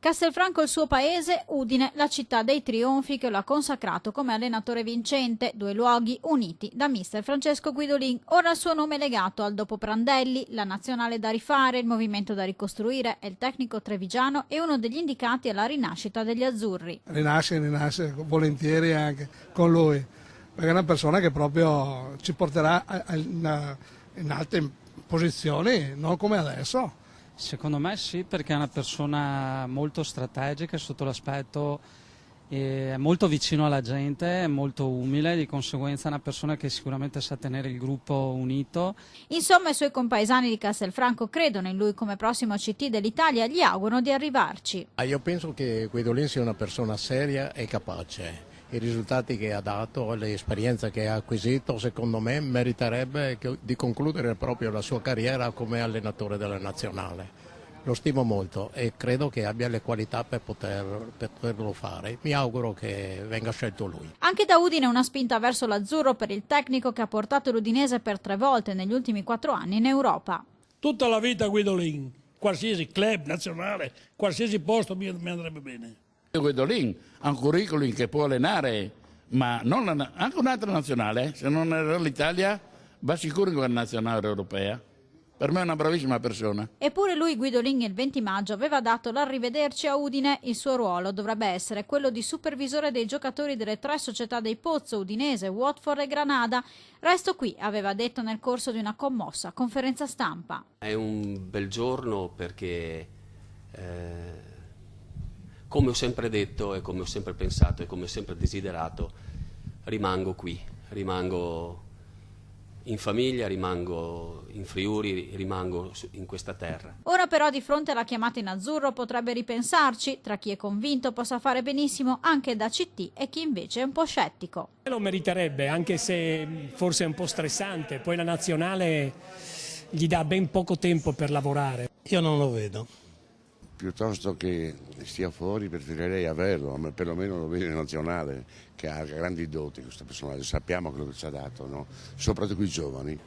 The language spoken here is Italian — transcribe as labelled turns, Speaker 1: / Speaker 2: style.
Speaker 1: Castelfranco il suo paese, Udine la città dei trionfi che lo ha consacrato come allenatore vincente, 2 luoghi uniti da mister Francesco Guidolin. Ora il suo nome è legato al dopo Prandelli, la nazionale da rifare, il movimento da ricostruire e il tecnico trevigiano è uno degli indicati alla rinascita degli azzurri.
Speaker 2: Rinasce volentieri anche con lui, perché è una persona che proprio ci porterà in alte posizioni, non come adesso.
Speaker 3: Secondo me sì, perché è una persona molto strategica sotto l'aspetto, è molto vicino alla gente, è molto umile, di conseguenza è una persona che sicuramente sa tenere il gruppo unito.
Speaker 1: Insomma, i suoi compaesani di Castelfranco credono in lui come prossimo CT dell'Italia e gli augurano di arrivarci.
Speaker 4: Io penso che Guidolin sia una persona seria e capace. I risultati che ha dato, l'esperienza che ha acquisito, secondo me meriterebbe di concludere proprio la sua carriera come allenatore della nazionale. Lo stimo molto e credo che abbia le qualità per poterlo fare. Mi auguro che venga scelto lui.
Speaker 1: Anche da Udine una spinta verso l'azzurro per il tecnico che ha portato l'Udinese per 3 volte negli ultimi 4 anni in Europa.
Speaker 5: Tutta la vita Guidolin, qualsiasi club nazionale, qualsiasi posto mi andrebbe bene.
Speaker 6: Guidolin ha un curriculum che può allenare, ma non anche un'altra nazionale, se non era l'Italia va sicuro in quella nazionale europea. Per me è una bravissima persona.
Speaker 1: Eppure lui, Guidolin, il 20 maggio aveva dato l'arrivederci a Udine. Il suo ruolo dovrebbe essere quello di supervisore dei giocatori delle 3 società dei Pozzo, Udinese, Watford e Granada. Resto qui, aveva detto nel corso di una commossa conferenza stampa.
Speaker 7: È un bel giorno perché come ho sempre detto e come ho sempre pensato e come ho sempre desiderato, rimango qui, rimango in famiglia, rimango in Friuli, rimango in questa terra.
Speaker 1: Ora però di fronte alla chiamata in azzurro potrebbe ripensarci, tra chi è convinto possa fare benissimo anche da CT e chi invece è un po' scettico.
Speaker 8: Lo meriterebbe, anche se forse è un po' stressante, poi la nazionale gli dà ben poco tempo per lavorare.
Speaker 2: Io non lo vedo.
Speaker 9: Piuttosto che stia fuori preferirei averlo, ma perlomeno lo vedo in nazionale, che ha grandi doti questo personaggio, sappiamo quello che ci ha dato, no? Soprattutto i giovani.